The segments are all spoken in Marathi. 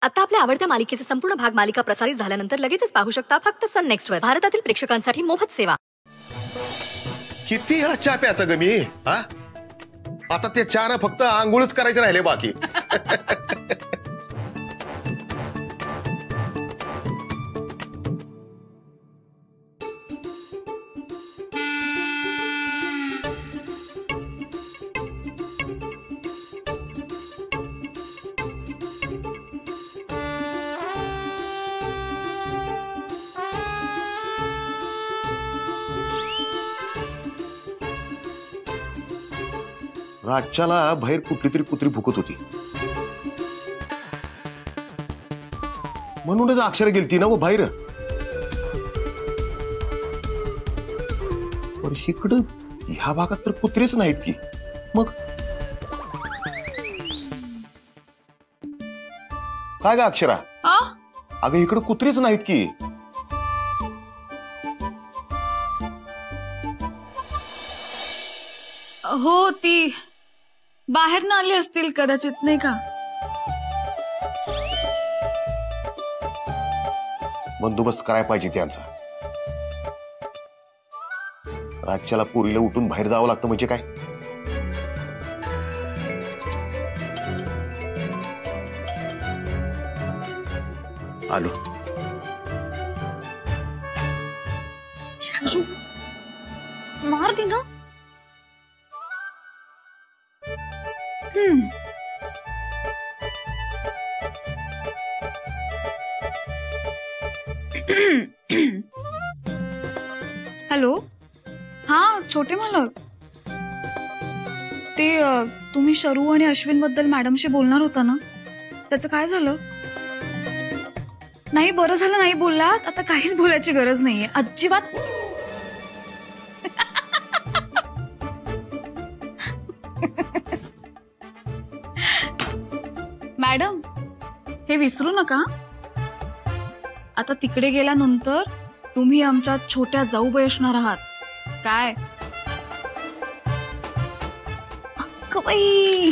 आता आपल्या आवडत्या मालिकेचे संपूर्ण भाग मालिका प्रसारित झाल्यानंतर लगेचच पाहू शकता फक्त सन नेक्स्ट वर. भारतातील प्रेक्षकांसाठी मोफत सेवा. किती वेळा चहा प्यायचा ग मी? आता त्या चहा फक्त आंघोळच करायचे राहिले बाकी. राज्याला बाहेर कुठली तरी कुत्री भुकत होती म्हणूनच अक्षरा गेलती ना व बाहेर. पण इकडं ह्या भागात तर कुत्रेच नाहीत की. मग काय ग अक्षरा? अगं इकडं कुत्रेच नाहीत की. हो ती बाहेर न आली असतील कदाचित, नाही का? बंदोबस्त करायला पाहिजे त्यांचा. राज्याला पुरीला उठून बाहेर जावं लागतं म्हणजे काय? आलो. मार दे ना. हॅलो, हा छोटे मालक. ते तुम्ही शरू आणि अश्विन बद्दल मॅडमशी बोलणार होता ना, त्याचं काय झालं? नाही, बरं झालं नाही बोललात. आता काहीच बोलायची गरज नाहीये अजिबात. मॅडम हे विसरू नका. आता तिकडे गेल्यानंतर तुम्ही आमच्या छोट्या जाऊबाई असणार आहात. काय अक्कबाई.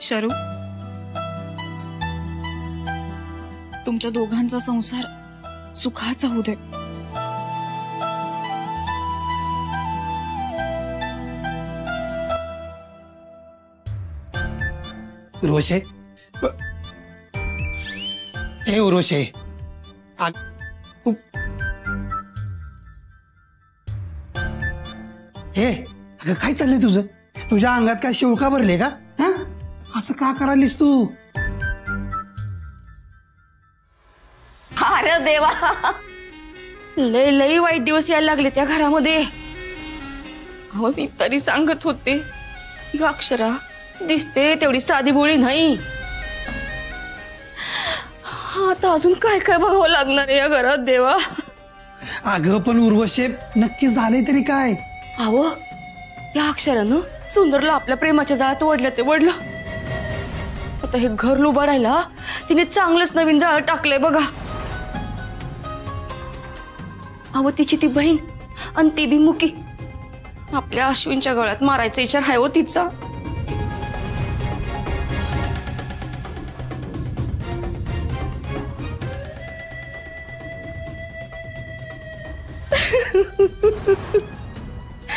शरू, तुमच्या दोघांचा संसार सुखाचा होऊ दे. उर्वशे, हे उर्वशे, हे अगं काय चाललंय तुझं? तुझ्या अंगात काय शिवका भरले का? असं का करालीस तू? अरे देवा, लय लय वाईट दिवस यायला लागले त्या घरामध्ये. अहो मी तरी सांगत होते, ही अक्षरा दिसते तेवढी साधी भोळी नाही. आता अजून काय काय बघावं लागणार आहे या घरात देवा. अगं पण उर्वशे, नक्की झाले तरी काय? अहो या अक्षरानं सुंदरला आपल्या प्रेमाच्या जाळ्यात ओढलं ते ओढलं. आता हे घर लुबाडायला तिने चांगलंच नवीन जाळं टाकलंय बघा. अहो तिची ती बहीण आणि ती बी मुकी. आपल्या अश्विनच्या गळ्यात मारायचा विचार आहे हो तिचा.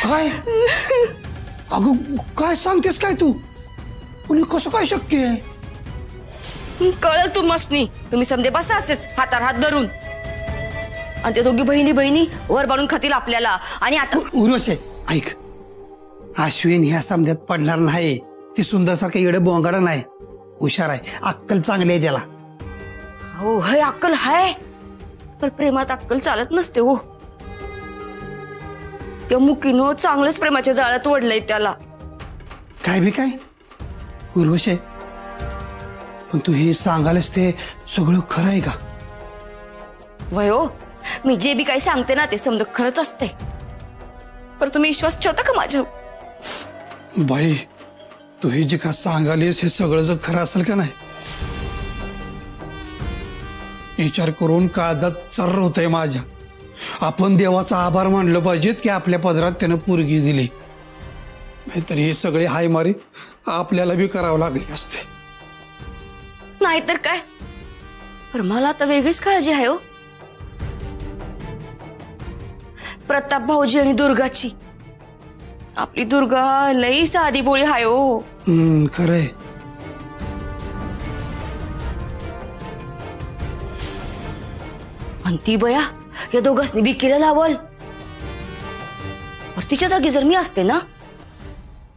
काय अगं काय सांगतेस काय तू? कुणी कसं काय शक्य आहे? कळल तुम्हासनी. तुम्ही समजे बसा असेच हातार हात धरून आणि त्या दोघी बहिणी बहिणी वर बाळून खातील आपल्याला. आणि आता उर्वशे ऐक, अश्विन ह्या समजात पडणार नाही. ती सुंदर सारखं एवढे बोंगाडा नाही, हुशार आहे, अक्कल चांगली आहे त्याला. हो हे अक्कल हाय, पण प्रेमात अक्कल चालत नसते हो. त्या मुकीनं चांगलंच प्रेमाच्या जाळ्यात ओढलंय त्याला. काय बी काय उर्वशे, पण तू हे सांगायलास ते सगळं खरं आहे का? वय हो, मी जे बी काही सांगते ना ते समजा खरंच असते. पण तुम्ही विश्वास ठेवता का माझ्यावर? बाई तू हे जे का सांगालीस हे सगळं जर खरं असेल का नाही, विचार करून काळजात चर्र होतंय माझ्या. आपण देवाचा आभार मानलं पाहिजेत की आपल्या पदरात त्यानं पोरगी दिली. नाहीतर हे सगळे हाय मारी आपल्याला बी करावं लागले असते. नाहीतर काय. पण मला आता वेगळीच काळजी आहे हो, प्रताप भाऊजी आणि दुर्गाची. आपली दुर्गा लई साधी बोळी हाय हो. खरंय. आणि ती बया या दोघांनी बिकीला लावल. तिच्या जागी जर मी असते ना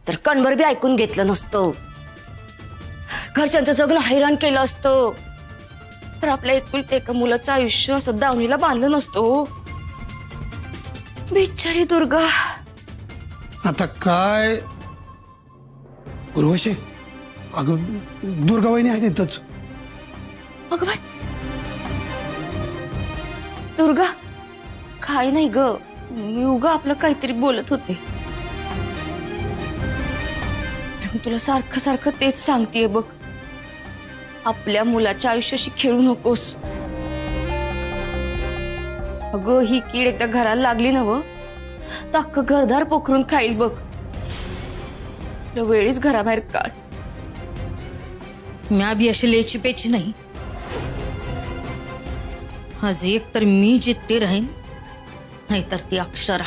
तर कणभर बी ऐकून घेतलं नसतं, घरच्यांचं जगणं हैराण केलं असतं. तर आपल्या एकुलते एका मुलाचं आयुष्य असं दावणीला बांधलं नसतो. बिचारी दुर्गा. आता काय उर्वशी, अगं दुर्गाबाईनी आहे तिथंच. अगं बाय, दुर्गा काय नाही ग, मी उगा आपलं काहीतरी बोलत होते. मी तुला सारखं सारखं तेच सांगतेय बघ, आपल्या मुलाच्या आयुष्याशी खेळू नकोस. अगं ही कीड एकदा घराला लागली ना व, तर अख्खं घरदार पोखरून खाईल बघ. वेळीच घराबाहेर काढ. म्या बी अशी लेची पेची नाही. आज एक तर मी जिद्दी राहीन, नाहीतर ती अक्षरा.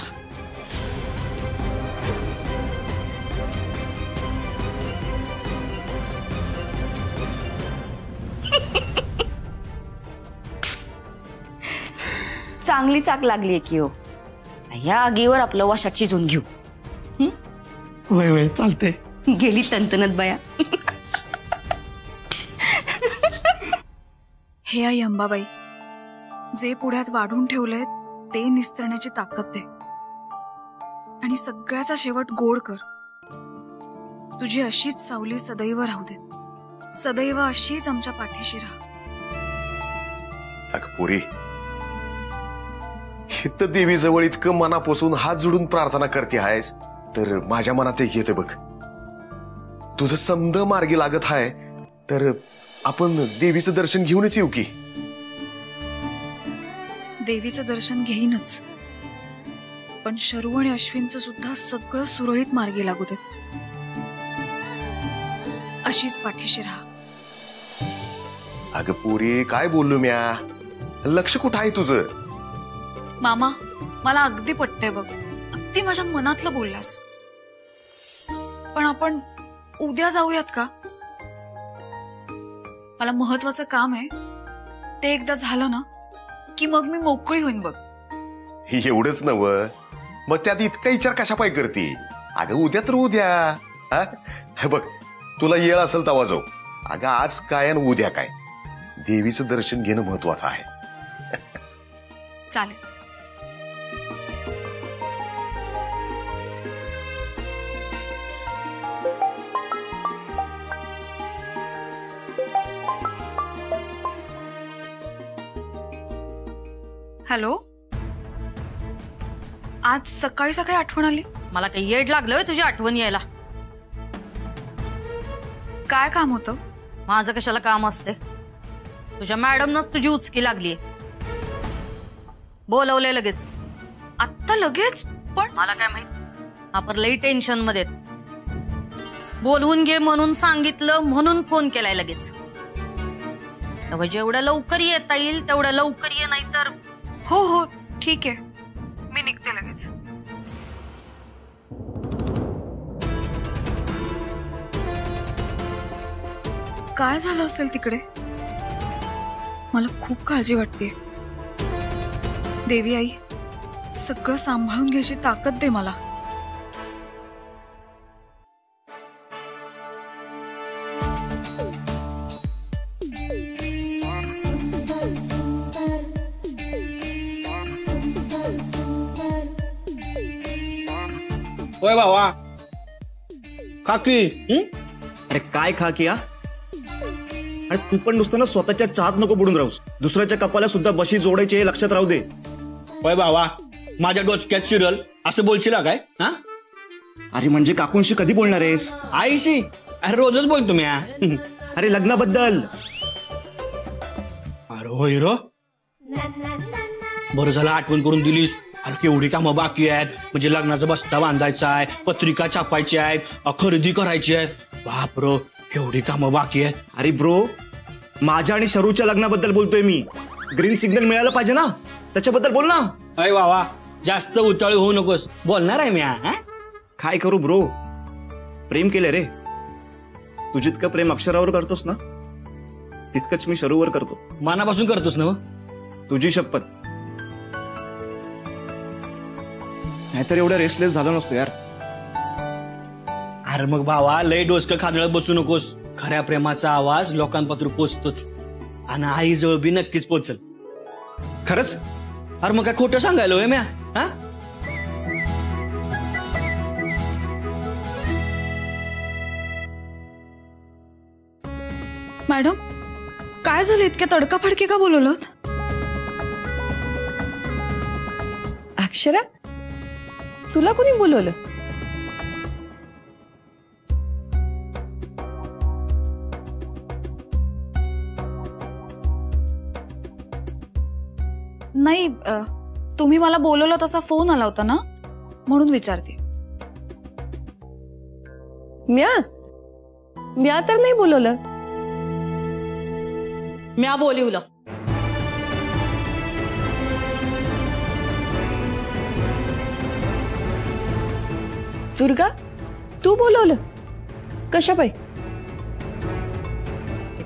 चांगली चाक लागलीये की हो. या आगीवर आपलं वाशात शिजून घेऊ. वय वय चालते. गेली तंतनत बया. हे आई अंबाबाई, जे पुढ्यात वाढून ठेवलंय ते निस्तरण्याची ताकद दे आणि सगळ्याचा शेवट गोड कर. तुझी अशीच सावली सदैव राहू दे. सदैव अशीच आमच्या पाठीशी राहा. अगं पोरी, इथं देवी जवळ इतकं मनापासून हात जोडून प्रार्थना करते आहेस, तर माझ्या मनात एक येते बघ, तुझं समद मार्गी लागत आहे तर आपण देवीचं दर्शन घेऊनच येऊ की. देवीचं दर्शन घेईनच, पण शरू आणि अश्विनचं सुद्धा सगळं सुरळीत मार्गी लागू देत. अशीच पाठीशी राहा. अगं पोरी, काय बोललो म्या, लक्ष कुठं आहे तुझं? मामा, मला अगदी पटतंय बघ, अगदी माझ्या मनातलं बोललास. पण आपण उद्या जाऊयात का? मला महत्वाचं काम आहे, ते एकदा झालं ना की मग मी मोकळी होईन बघ. एवढंच नव, मग त्यात इतका विचार कशा पाय करते? अगं उद्या तर उद्या. हे बघ, तुला येळ असेल तेव्हा जाऊ. अगं आज काय आणि उद्या काय, देवीचं दर्शन घेणं महत्वाचं आहे. चालेल. हॅलो, आज सकाळी सकाळी आठवण आली? मला काही येड लागलं तुझी आठवण यायला. काय काम होतं? माझं कशाला काम असते? तुझ्या मॅडमनच तुझी उचकी लागलीये. बोलवलंय लगेच. आत्ता लगेच? पण मला काय माहित, आपण लई टेन्शन मध्ये. बोलवून घे म्हणून सांगितलं म्हणून फोन केलाय लगेच. तेव्हा जेवढ्या लवकर येता येईल तेवढ्या लवकर ये, नाही तर. हो हो ठीक आहे, मी निघते लगेच. काय झालं असेल तिकडे? मला खूप काळजी वाटते. देवी आई, सगळं सांभाळून घ्यायची ताकद दे मला. ओय भावा, खाकी. अरे काय खा की? अरे तू पण नुसतं ना स्वतःच्या चहात नको बुडून राहूस, दुसऱ्याच्या कपाला सुद्धा बशी जोडायची हे लक्षात राहू दे. ओय भावा, माझ्या डोक्यात शिरल असं बोलशील काय? हा, अरे म्हणजे काकूंशी कधी बोलणार आहेस? आईशी? अरे रोजच बोलतो मी. अरे लग्नाबद्दल. अरे होय रो, बरं झालं आठवण करून दिलीस. अरे केवढी कामं बाकी आहेत, म्हणजे लग्नाचा बस्ता बांधायचा आहे, पत्रिका छापायची आहेत, खरेदी करायची आहे. बाप रो, केवढी कामं बाकी आहेत. अरे ब्रो, माझ्या आणि शरूच्या लग्नाबद्दल बोलतोय मी. ग्रीन सिग्नल मिळालं पाहिजे ना, त्याच्याबद्दल बोल ना. अय वा जास्त उताळी होऊ नकोस, बोलणार आहे मी. काय करू ब्रो, प्रेम केलं रे. तू जितकं प्रेम अक्षरावर करतोस ना, तितकंच मी शरूवर करतो. मनापासून करतोस ना? तुझी शपथ. नाहीतर एवढा रेस्टलेस झाला नसतो यार. अरे मग भावा, लय डोसकं खांदळत बसू नकोस. खऱ्या प्रेमाचा आवाज लोकांपासून पोचतोच, आणि आई जवळ बी नक्कीच पोचल. खरंच? अरे मग काय खोटं सांगायलो हे म्या? हा, मॅडम, काय झालं? इतक्या तडकाफडकी का बोलवलं? अक्षरा, तुला कोणी बोलवलं? नाही, तुम्ही मला बोलवलं तसा फोन आला होता ना, म्हणून विचारते. म्या तर नाही बोलवलं. म्या बोलिवलं. दुर्गा, तू बोलवलं? कशा बाई?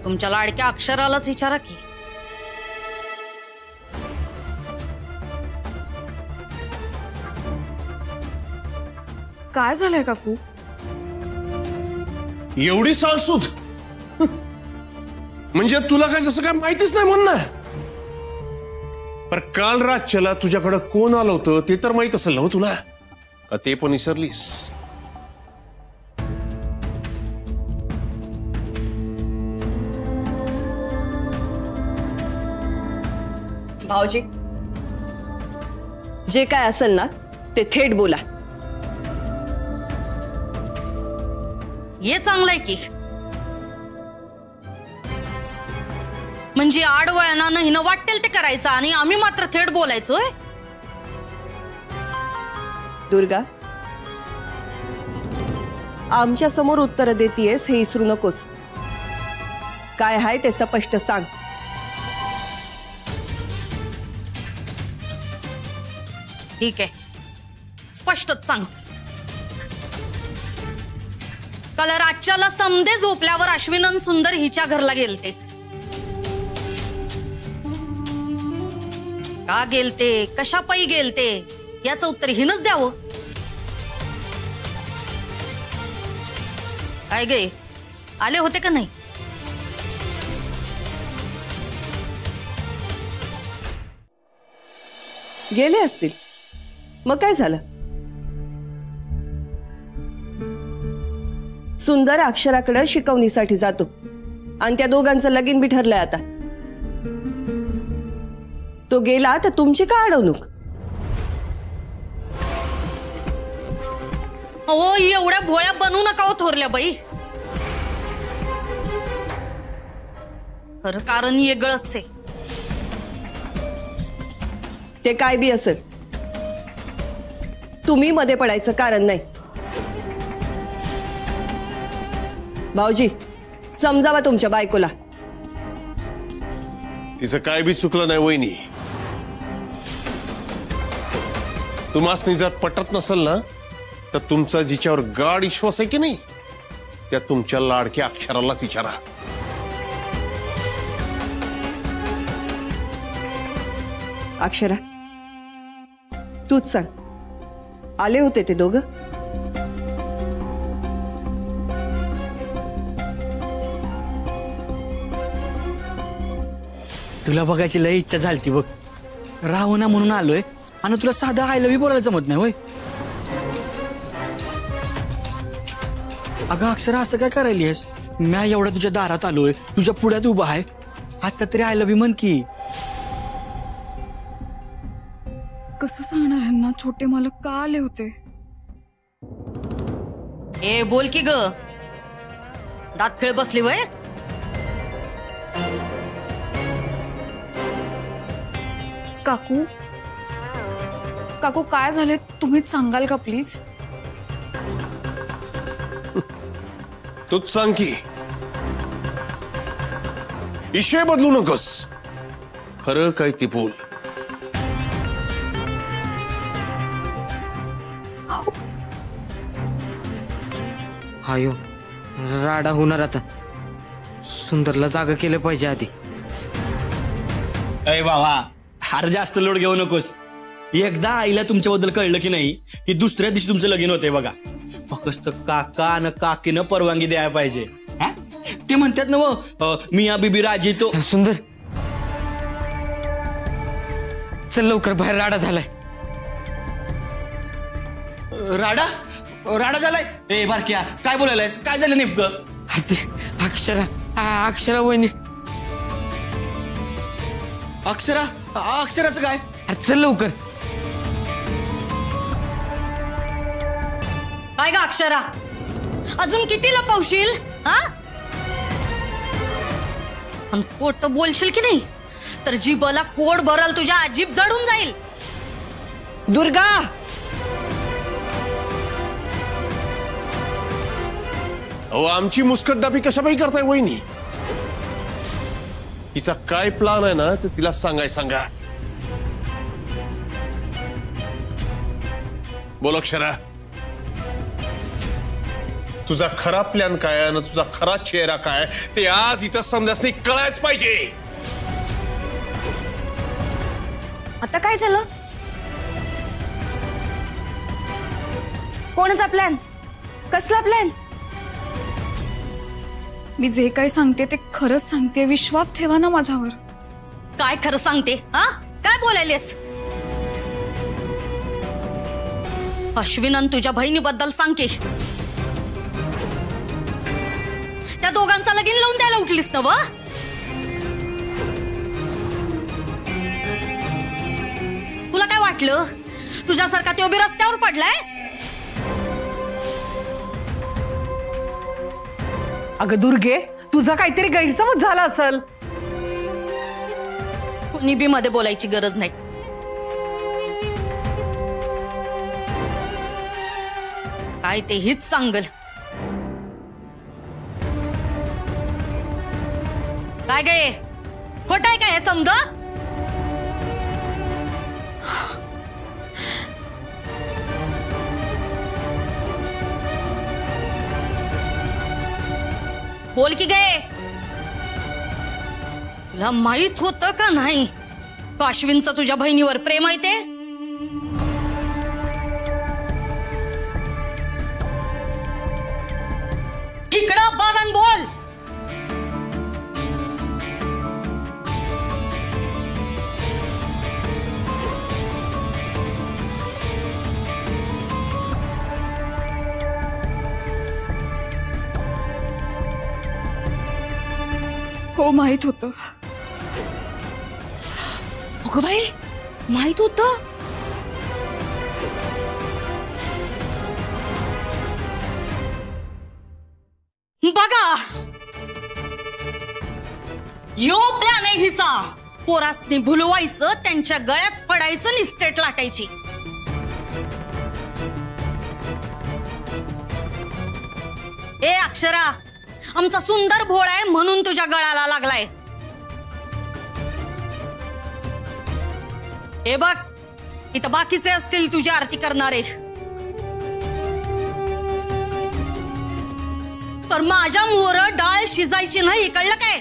तुमच्या लाडक्या अक्षरालाच विचारा की. काय झालंय काकू? एवढी साळसूद म्हणजे तुला काय जसं काय माहितीच नाही म्हण ना. पर काल रातच्याला तुझ्याकडे कोण आलं होतं ते तर माहित असेल ना तुला, का ते पण विसरलीस? भाऊजी, जे काय असेल ना ते थेट बोला. हे चांगलंय की, म्हणजे आडवळणानं हिनं वाटेल ते करायचं आणि आम्ही मात्र थेट बोलायचोय. दुर्गा, आमच्या समोर उत्तर देतीयस हे विसरू नकोस. काय आहे ते स्पष्ट सांग. ठीक आहे, स्पष्टच सांगते. काल रातच्याला समधे झोपल्यावर अश्विनन सुंदर हिच्या घरला गेलते. का गेलते, कशा पायी गेलते, याचं उत्तर हिनच द्यावं. काय गे, आले होते का नाही? गेले असतील, मग काय झालं? सुंदर अक्षराकडे शिकवणीसाठी जातो आणि त्या दोघांचं लगीन बी ठरलंय आता. तो गेला तर तुमची का अडवणूक? हो, एवढ्या भोळ्या बनू नका हो थोरल्या बाई. खरं कारण वेगळंच आहे. ते काय बी असेल, तुम्ही मध्ये पडायचं कारण नाही. भाऊजी, समजावा तुमच्या बायकोला. तिचं काय बी चुकलं नाही वहिनी. तुम्हासनी जर पटत नसेल ना, तर तुमचा जिच्यावर गाढ विश्वास आहे की नाही, त्या तुमच्या लाडक्या अक्षरालाच विचारा. अक्षरा, तूच सांग, आले होते ते दोघं? तुला बघायची लय इच्छा झालती बघ. राहू ना म्हणून आलोय, आणि तुला साधं आय लव्ह यू बोलायला जमत नाही होय? अगं अक्षरा, असं काय करायलीस? मी एवढा तुझ्या दारात आलोय, तुझ्या पुढ्यात उभा आहे, आता तरी आय लव्ह यू म्हण की. कसं सांगणार ह्यांना छोटे मालक का आले होते? ए बोल की ग, दात खेळ बसली वय. काकू, काकू काय झाले तुम्हीच सांगाल का प्लीज? तूच सांग की. विषय बदलू नकोस. खरं काय ते बोल. हायो राडा होणार आता. सुंदरला जागा केलं पाहिजे आधी. अय बाबा, फार जास्त लोड घेऊ नकोस. एकदा आईला तुमच्याबद्दल कळलं की नाही की दुसऱ्या दिवशी तुमचं लगीन होतंय बघा. फक्त काका आणि काकीनं परवानगी द्यायला पाहिजे. ते म्हणतात ना मिया बीबी राजी तो. सुंदर चल लवकर, बाहेर राडा झालाय. राडा राडा झालाय. ए बारक्या, काय बोलायलायस? काय झालं नेमकं? अरे ते अक्षरा वहिनी. अक्षराचं काय? अरे चल लवकर. काय ग अक्षरा, अजून किती लपवशील? हा, आणि खोट बोलशील की नाही तर जीभला कोड भरल तुझ्या. जीभ जडून जाईल. दुर्गा, अहो आमची मुस्कटदाबी कशापाई करताय वहिनी? हिचा काय प्लान आहे ना ते तिला सांगा. बोल अक्षरा, तुझा खरा प्लॅन काय आणि तुझा खरा चेहरा काय ते आज इथं समजासनी कळायच पाहिजे. आता काय झालं? कोणाचा प्लॅन? कसला प्लॅन? मी जे काय सांगते ते खरंच सांगते. विश्वास ठेवा ना माझ्यावर. काय खरं सांगते? हा, काय बोलायलेस? अश्विन तुझ्या बहिणीबद्दल सांगते. त्या दोघांचा लगीन लावून द्यायला उठलीस ना व? तुला काय वाटलं तुझ्यासारखा तो बी रस्त्यावर पडलाय? अगं दुर्गे, तुझा काहीतरी गैरसमज झाला असेल. कुणी बी मध्ये बोलायची गरज नाही. काय ते हीच सांगल. काय गे, खोट आहे काय हे समज? बोल की गे. तुला माहित होतं का नाही अश्विनचं तुझ्या बहिणीवर प्रेम आहे ते? इकडं बघ आणि बोल. हो, माहित होतं. अगं बाई, माहित होतं? बघा, यो प्लॅन आहे हिचा. पोरासनी भुलवायचं, त्यांच्या गळ्यात पडायचं, लिस्टेट लाटायची. ए अक्षरा, आमचा सुंदर भोळ आहे म्हणून तुझ्या गळाला लागलाय. हे बघ, इथं बाकीचे असतील तुझी आरती करणारे, तर माझ्या मोर डाळ शिजायची नाही, कळलं काय?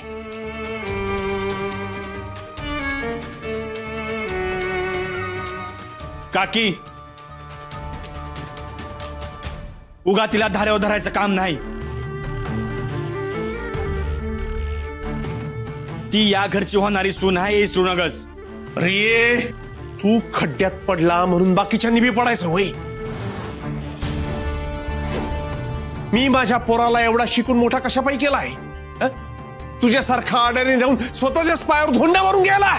काकी, उगा तिला धारेवर धरायचं काम नाही. ती या घरची होणारी सून आहे, इसरू नगस. अरे तू खड्ड्यात पडला म्हणून बाकीच्यांनी बी पडायचं होय? मी माझ्या पोराला एवढा शिकून मोठा कशापाई केलाय? तुझ्यासारखा आडाने राहून स्वतःच्याच पायावर धोंडा मारून गेला.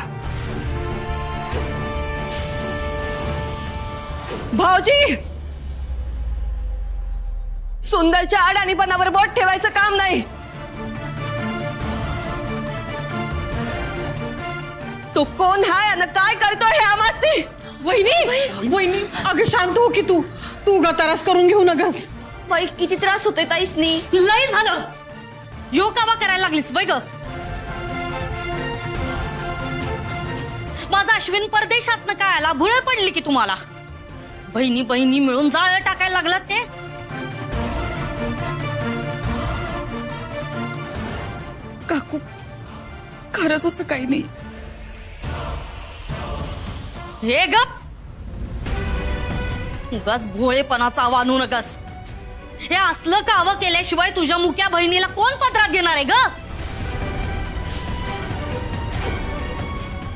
भाऊजी, सुंदरच्या अडाणीपणावर बोट ठेवायचं काम नाही. तो कोण हाय आणि काय करतोय हे आम्हासनी. वहिनी, अगं शांत हो की तू गतारास करून घेऊ नकस. बाई, किती त्रास होतोय ताईसनी. लय झालं. यो कावा करायला लागलीस वय ग? आज अश्विन परदेशात काय आला भुळ पडली की तुम्हाला बहिणी बहिणी मिळून जाळ टाकायला लागलात ते काकू खरंच असं काही नाही हे गप उगाच भोळेपणाचा वानू नगस हे असलं कावं केल्याशिवाय तुझ्या मुक्या बहिणीला कोण पदरात घेणार आहे ग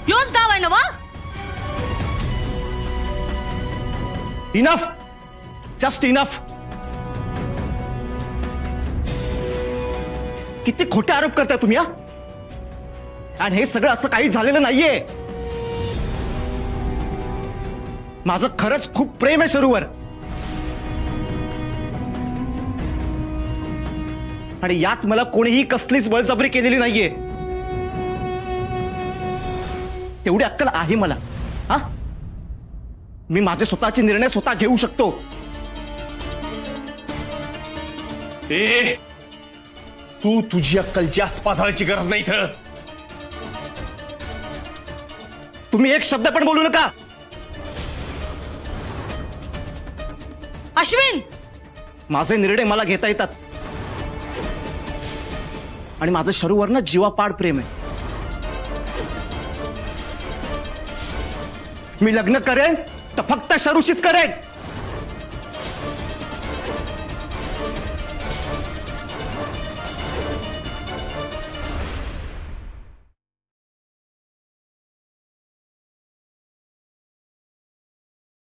योच गाव आहे ना वा इनफ जस्ट इनफ किती खोटे आरोप करताय तुम्ही आणि हे सगळं असं काही झालेलं नाहीये माझं खरंच खूप प्रेम आहे शरूवर आणि यात मला कोणीही कसलीच बळजबरी केलेली नाहीये तेवढी अक्कल आहे मला हा मी माझे स्वतःचे निर्णय स्वतः घेऊ शकतो ए तू तुझी अक्कल जास्त पाथळायची गरज नाही इथं तुम्ही एक शब्द पण बोलू नका अश्विन माझे निर्णय मला घेता येतात आणि माझं शरूवर ना जीवापाड प्रेम आहे मी लग्न करेन तर फक्त शरूशीच करेन